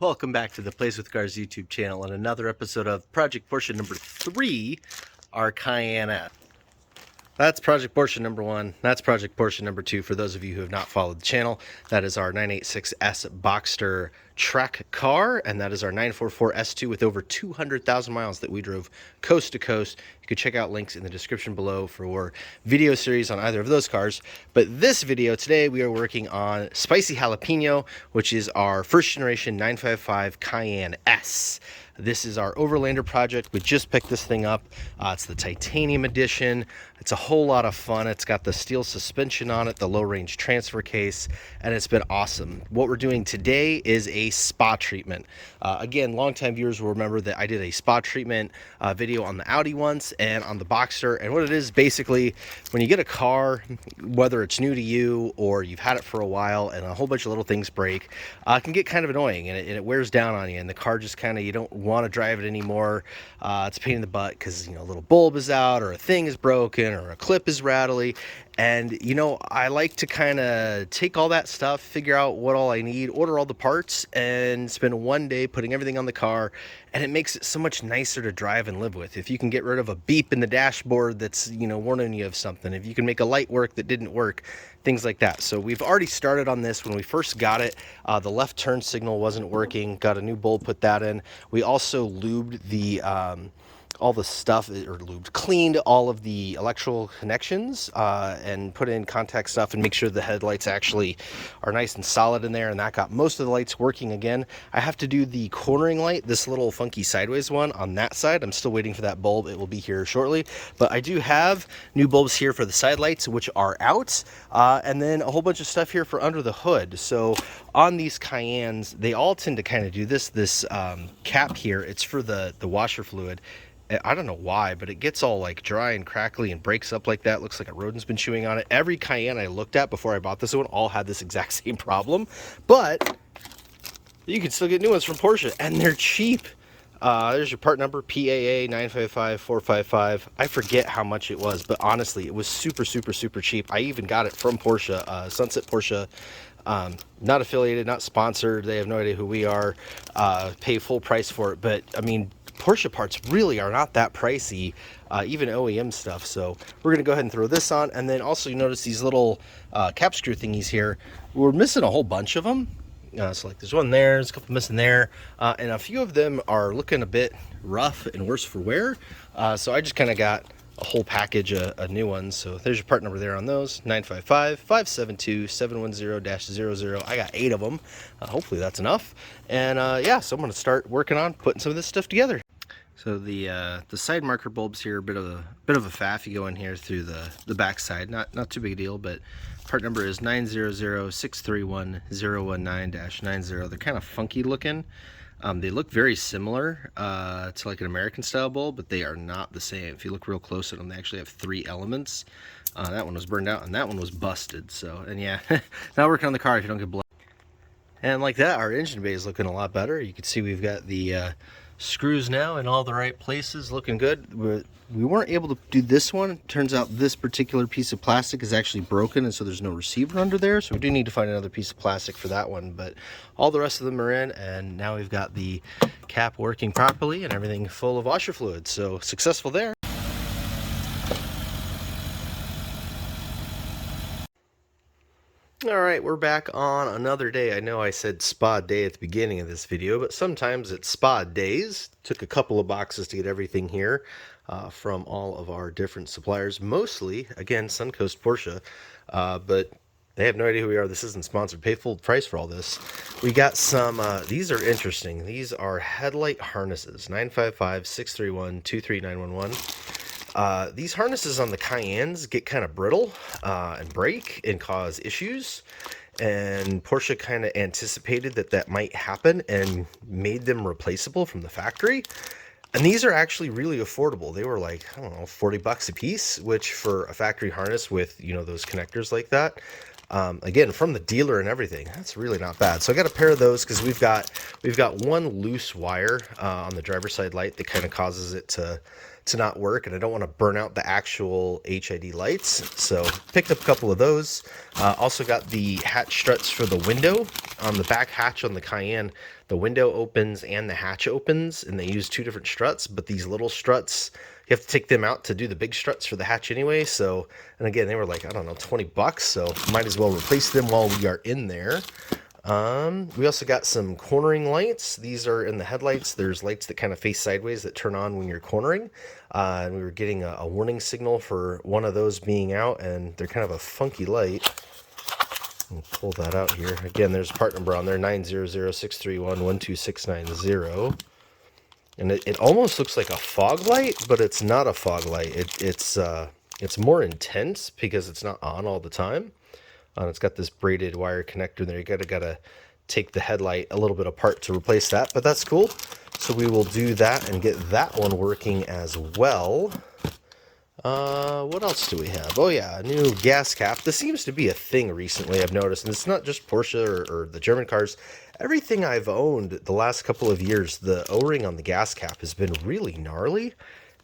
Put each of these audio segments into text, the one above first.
Welcome back to the Plays with Cars YouTube channel and another episode of Project Porsche number 3, our Cayenne S. That's Project Porsche number 1. That's Project Porsche number 2. For those of you who have not followed the channel, that is our 986S Boxster track car, and that is our 944 S2 with over 200,000 miles that we drove coast to coast. You can check out links in the description below for video series on either of those cars. But this video today, we are working on Spicy Jalapeno, which is our first generation 955 Cayenne S. This is our Overlander project. We just picked this thing up. It's the titanium edition. It's a whole lot of fun. It's got the steel suspension on it, the low range transfer case, and it's been awesome. What we're doing today is a spa treatment. Again, longtime viewers will remember that I did a spa treatment video on the Audi once and on the Boxster. And what it is basically, when you get a car, whether it's new to you or you've had it for a while and a whole bunch of little things break, it can get kind of annoying, and it wears down on you, and the car just kind of, you don't want to drive it anymore. It's a pain in the butt because, you know, a little bulb is out, or a thing is broken, or a clip is rattly. And, you know, I like to kind of take all that stuff, figure out what all I need, order all the parts, and spend one day putting everything on the car. And it makes it so much nicer to drive and live with. If you can get rid of a beep in the dashboard that's, you know, warning you of something, if you can make a light work that didn't work, things like that. So we've already started on this. When we first got it, the left turn signal wasn't working. Got a new bulb, put that in. We also lubed the all the stuff, or cleaned all of the electrical connections and put in contact stuff and make sure the headlights actually are nice and solid in there, and that got most of the lights working again. I have to do the cornering light, this little funky sideways one on that side. I'm still waiting for that bulb. It will be here shortly, but I do have new bulbs here for the side lights, which are out, and then a whole bunch of stuff here for under the hood. So on these Cayennes, they all tend to kind of do this cap here. It's for the washer fluid. I don't know why, but it gets all like dry and crackly and breaks up like that. Looks like a rodent's been chewing on it. Every Cayenne I looked at before I bought this one all had this exact same problem, but you can still get new ones from Porsche, and they're cheap. There's your part number, PAA 955455. I forget how much it was, but honestly, it was super cheap. I even got it from Porsche, Sunset Porsche. Not affiliated, not sponsored. They have no idea who we are. Pay full price for it, but I mean, Porsche parts really are not that pricey, even OEM stuff. So we're going to go ahead and throw this on. And then also you notice these little cap screw thingies here. We're missing a whole bunch of them. So like there's one there, there's a couple missing there, and a few of them are looking a bit rough and worse for wear. So I just kind of got a whole package of new ones. So there's your part number there on those, 955-572-710-00. I got 8 of them. Hopefully that's enough. And yeah, so I'm going to start working on putting some of this stuff together. So the side marker bulbs here are a bit of a faff. You go in here through the back side, not too big a deal, but part number is 900-631-019-90. They're kind of funky looking. They look very similar to like an American style bulb, but they are not the same. If you look real close at them, they actually have 3 elements. That one was burned out and that one was busted. So, and yeah, not working on the car if you don't get blood. And like that, our engine bay is looking a lot better. You can see we've got the screws now in all the right places, looking good. We weren't able to do this one. Turns out this particular piece of plastic is actually broken, and so there's no receiver under there, so we do need to find another piece of plastic for that one. But all the rest of them are in, and now we've got the cap working properly and everything full of washer fluid. So successful there. All right, we're back on another day. I know I said spa day at the beginning of this video, but sometimes it's spa days. Took a couple of boxes to get everything here from all of our different suppliers. Mostly, again, Suncoast Porsche, but they have no idea who we are. This isn't sponsored. Pay full price for all this. We got some, these are interesting. These are headlight harnesses, 955-631-23911. These harnesses on the Cayennes get kind of brittle and break and cause issues, and Porsche kind of anticipated that might happen and made them replaceable from the factory. And these are actually really affordable. They were like, I don't know, 40 bucks a piece, which for a factory harness with, you know, those connectors like that, again, from the dealer and everything, that's really not bad. So I got a pair of those because we've got one loose wire on the driver's side light that kind of causes it to to not work, and I don't want to burn out the actual HID lights. So picked up a couple of those. Also got the hatch struts for the window. On the back hatch on the Cayenne, the window opens and the hatch opens, and they use two different struts, but these little struts, you have to take them out to do the big struts for the hatch anyway. So, and again, they were like, I don't know, 20 bucks. So might as well replace them while we are in there. We also got some cornering lights. These are in the headlights. There's lights that kind of face sideways that turn on when you're cornering. And we were getting a warning signal for one of those being out, and they're kind of a funky light. I'll pull that out here. Again, there's a part number on there, 900-631-12690. And it almost looks like a fog light, but it's not a fog light. It's more intense because it's not on all the time. It's got this braided wire connector there. You gotta take the headlight a little bit apart to replace that, but that's cool. So we will do that and get that one working as well. What else do we have? Oh yeah, a new gas cap. This seems to be a thing recently, I've noticed, and it's not just Porsche or the German cars. Everything I've owned the last couple of years, the O-ring on the gas cap has been really gnarly.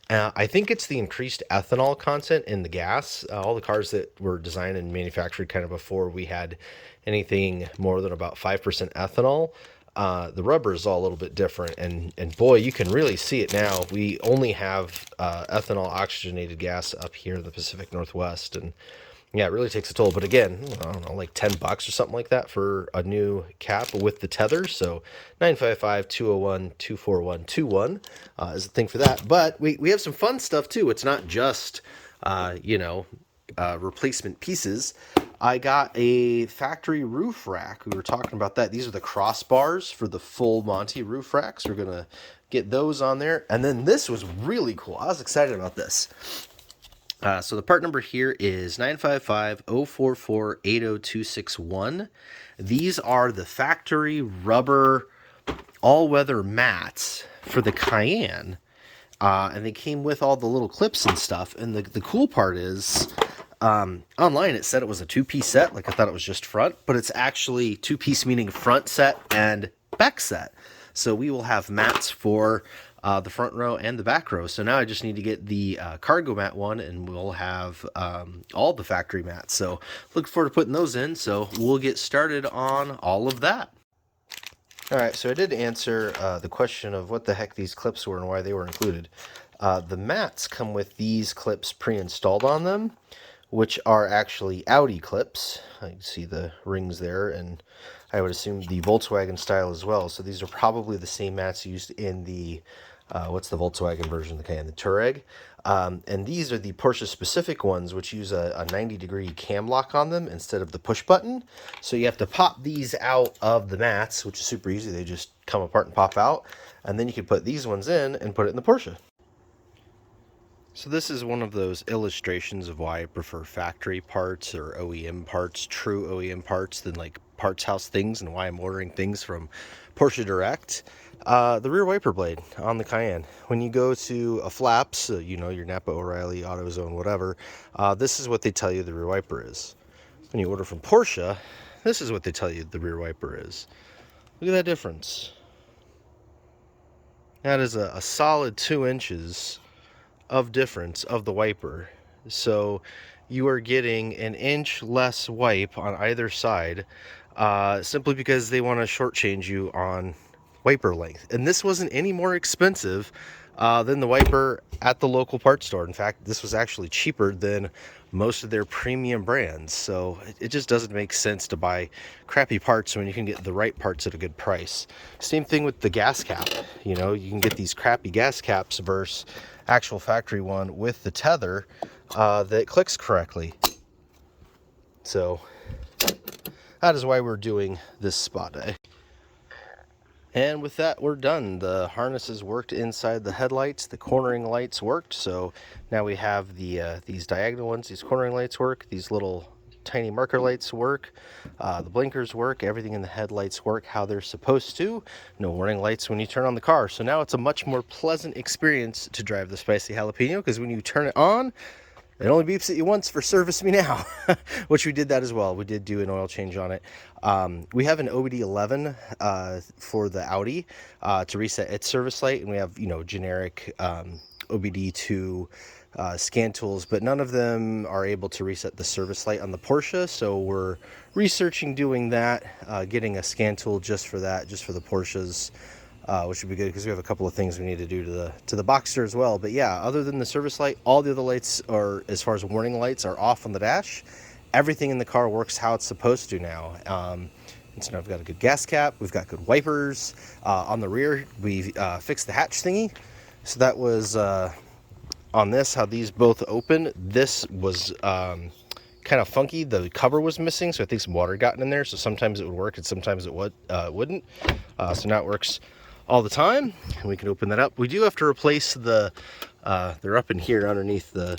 I think it's the increased ethanol content in the gas. All the cars that were designed and manufactured kind of before we had anything more than about 5% ethanol, the rubber is all a little bit different. And boy, you can really see it now. We only have ethanol oxygenated gas up here in the Pacific Northwest. And yeah, it really takes a toll. But again, I don't know, like 10 bucks or something like that for a new cap with the tether. So 955-201-24121 is the thing for that. But we have some fun stuff too. It's not just, replacement pieces. I got a factory roof rack. We were talking about that. These are the crossbars for the full Monty roof racks. We're going to get those on there. And then this was really cool. I was excited about this. So the part number here is 955-044-80261. These are the factory rubber all-weather mats for the Cayenne. And they came with all the little clips and stuff. And the cool part is, online it said it was a two-piece set. Like I thought it was just front, but it's actually two-piece, meaning front set and back set. So we will have mats for the front row and the back row. So now I just need to get the cargo mat one, and we'll have all the factory mats. So look forward to putting those in. So we'll get started on all of that. All right, so I did answer the question of what the heck these clips were and why they were included. The mats come with these clips pre-installed on them, which are actually Audi clips. I can see the rings there, and I would assume the Volkswagen style as well. So these are probably the same mats used in the what's the Volkswagen version of the Cayenne? The Touareg. And these are the Porsche specific ones, which use a 90-degree cam lock on them instead of the push button. So you have to pop these out of the mats, which is super easy. They just come apart and pop out. And then you can put these ones in and put it in the Porsche. So this is one of those illustrations of why I prefer factory parts or OEM parts, true OEM parts, than like parts house things, and why I'm ordering things from Porsche Direct. The rear wiper blade on the Cayenne. When you go to a flaps, your Napa, O'Reilly, AutoZone, whatever, this is what they tell you the rear wiper is. When you order from Porsche, this is what they tell you the rear wiper is. Look at that difference. That is a solid 2 inches of difference of the wiper. So you are getting an inch less wipe on either side, simply because they want to shortchange you on wiper length. And this wasn't any more expensive than the wiper at the local parts store. In fact, this was actually cheaper than most of their premium brands. So it just doesn't make sense to buy crappy parts when you can get the right parts at a good price. Same thing with the gas cap. You can get these crappy gas caps versus actual factory one with the tether that clicks correctly. So that is why we're doing this spa day. And with that, we're done. The harnesses worked inside the headlights. The cornering lights worked. So now we have these diagonal ones. These cornering lights work. These little tiny marker lights work. The blinkers work. Everything in the headlights work how they're supposed to. No warning lights when you turn on the car. So now it's a much more pleasant experience to drive the spicy jalapeno, because when you turn it on, it only beeps at you once for service me now, which we did that as well. We did do an oil change on it. We have an OBD11 for the Audi to reset its service light, and we have generic OBD2 scan tools, but none of them are able to reset the service light on the Porsche. So we're researching doing that, getting a scan tool just for that, just for the Porsches, which would be good because we have a couple of things we need to do to the Boxster as well. But yeah, other than the service light, all the other lights are, as far as warning lights, are off on the dash. Everything in the car works how it's supposed to now. And so now we've got a good gas cap, we've got good wipers. On the rear, we fixed the hatch thingy. So that was on this, how these both open. This was kind of funky. The cover was missing, so I think some water gotten in there. So sometimes it would work and sometimes it wouldn't. So now it works all the time, and we can open that up. We do have to replace the they're up in here underneath the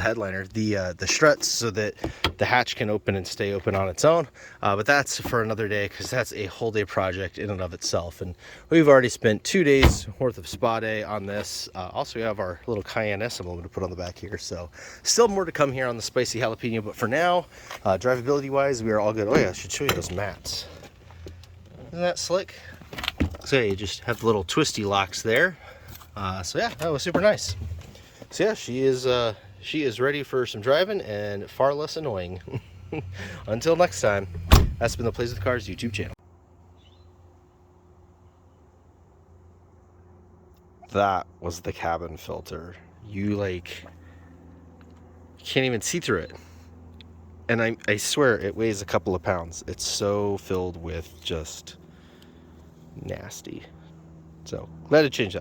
headliner, the struts, so that the hatch can open and stay open on its own. But that's for another day, because that's a whole day project in and of itself. And we've already spent 2 days worth of spa day on this. Also, we have our little Cayenne S I'm going to put on the back here. So still more to come here on the spicy jalapeno. But for now, drivability wise, we are all good. Oh yeah, I should show you those mats. Isn't that slick? So yeah, you just have the little twisty locks there. So yeah, that was super nice. So yeah, she is ready for some driving and far less annoying. Until next time, that's been the Plays with Cars YouTube channel. That was the cabin filter. You can't even see through it. And I swear it weighs a couple of pounds. It's so filled with just nasty. So glad to change that.